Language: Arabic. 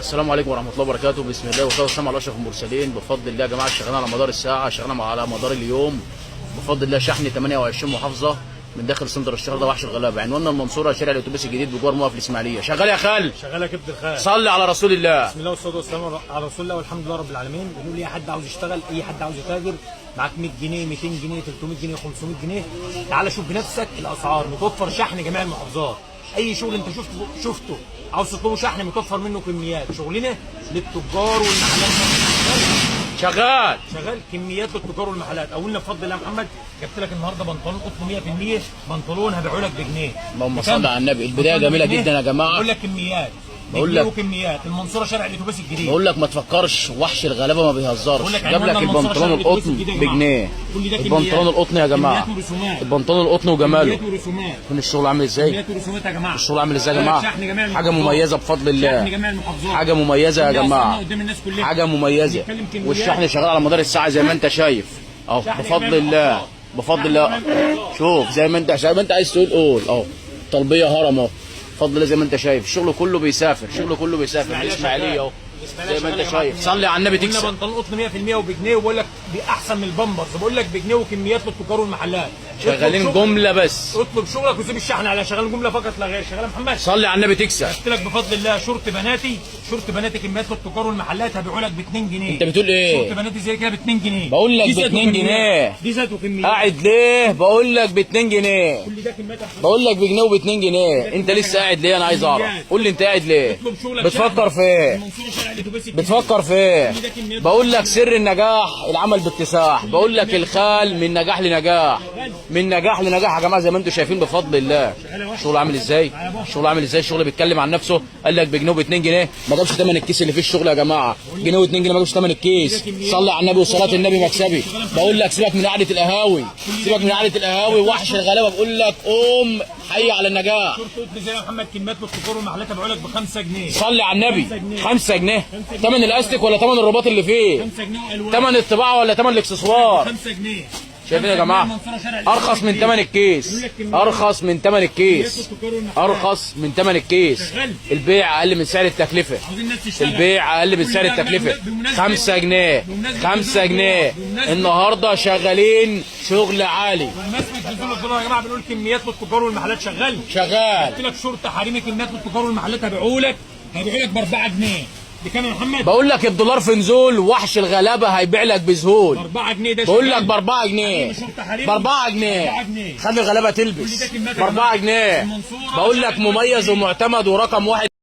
السلام عليكم ورحمه الله وبركاته. بسم الله والصلاه والسلام على اشرف المرسلين. بفضل الله يا جماعه شغالين على مدار الساعه، شغالين على مدار اليوم بفضل الله. شحن 28 محافظه من داخل سندر الشهر ده وحش الغلابه. عنواننا المنصوره، شارع الاتوبيس الجديد بجوار موقف الاسماعيليه. شغال يا خال؟ شغال يا كبد الخال. صلي على رسول الله. بسم الله والصلاه والسلام على رسول الله والحمد لله رب العالمين. بنقول اي حد عاوز يشتغل، اي حد عاوز يتاجر، معاك 100 جنيه 200 جنيه 300 جنيه 500 جنيه، تعالى شوف بنفسك الاسعار. متوفر شحن جميع المحافظات. اي شغل انت شفته عاوز تطلبه شحن متوفر منه كميات. شغلنا للتجار والمحلات. شغال كميات للتجار والمحلات. اولنا بفضل الله يا محمد جبت لك النهارده بنطلون قطن 100%. بنطلون هبيعه لك بجنيه. اللهم صل على النبي. البدايه جميله جدا يا جماعه. بقول لك كميات، بقول لك كميات. المنصوره شارع الاتوبيس الجديد. بقول لك ما تفكرش، وحش الغلابه ما بيهزرش. جاب لك البنطلون القطن بجنيه. البنطلون القطن يا جماعه، البنطلون القطن وجماله. شوف الشغل عامل ازاي، الشغل عامل ازاي يا جماعه. حاجه مميزه بفضل الله، حاجه مميزه يا جماعه، حاجه مميزه. والشحن شغال على مدار الساعه زي ما انت شايف اهو بفضل الله، بفضل الله. شوف زي ما انت عايز تقول قول اهو. طلبيه هرم اهو بفضل الله زي ما انت شايف. الشغل كله بيسافر، الشغل كله بيسافر. الاسماعيليه اهو زي ما انت شايف. صلي على النبي تكسب. قلنا بنطلون قطن 100% وبجنيه، وبقول لك دي احسن من البامبرز. بقول لك بجنيه وكميات للتجار والمحلات. شغالين جمله بس. اطلب شغلك وسيب الشحن على شغال جمله فقط لا غير. شغال يا محمد. صلي على النبي تكسب. قلت لك بفضل الله شورت بناتي كميات للتجار والمحلات هبيعه لك ب 2 جنيه. انت بتقول ايه؟ شورت بناتي زي كده ب 2 جنيه. بقول لك ب 2 جنيه. دي ذات وكميات. قاعد ليه؟ بقول لك ب 2 جنيه. كل ده كميات. بقول لك بجنيه وب 2 جنيه. انت لسه قاعد ليه؟ انا عايز اعرف. قول لي انت قاعد ليه؟ بتفكر في ايه؟ بتفكر في ايه؟ بقول لك سر النجاح العمل باكتساح. بقول لك الخال من نجاح لنجاح، من نجاح لنجاح يا جماعه زي ما انتم شايفين بفضل الله. الشغل عامل ازاي؟ الشغل عامل ازاي؟ الشغل بيتكلم عن نفسه. قال لك بجنيه ب 2 جنيه. ما جابش ثمن الكيس اللي فيه الشغل يا جماعه. جنيه و 2 جنيه ما جابش ثمن الكيس. صلي على النبي وصلاه النبي مكسبي. بقول لك سيبك من قعده القهاوي، سيبك من قعده القهاوي. وحش الغلابه بقول لك قوم حي على النجاح. زي يا محمد كميات للتجار والمحلات هبيعه لك ب 5 جنيه. صلي على النبي. 5 جنيه ثمن الاستيك ولا ثمن الرباط اللي فيه؟ 5 جنيه والوان. ثمن الطباعه ولا ثمن الاكسسوار؟ 5 جنيه. شايفين يا جماعه؟ ارخص من ثمن الكيس، ارخص من ثمن الكيس، ارخص من ثمن الكيس. البيع اقل من سعر التكلفه، البيع اقل من سعر التكلفه. 5 جنيه 5 جنيه النهارده شغالين شغل عالي. بمناسبه نزول الدولار يا جماعه بنقول كميات للتجار والمحلات شغال. قلت لك شرطه حريمي كميات للتجار والمحلات هبيعه لك ب 4 جنيه. بكام يا محمد؟ بقول لك الدولار في نزول، وحش الغلابه هيبيع لك بذهول. ب 4 جنيه ده. بقول لك ب 4 جنيه، ب 4 جنيه. خلي الغلابه تلبس ب 4 جنيه. بقول لك مميز ومعتمد ورقم واحد.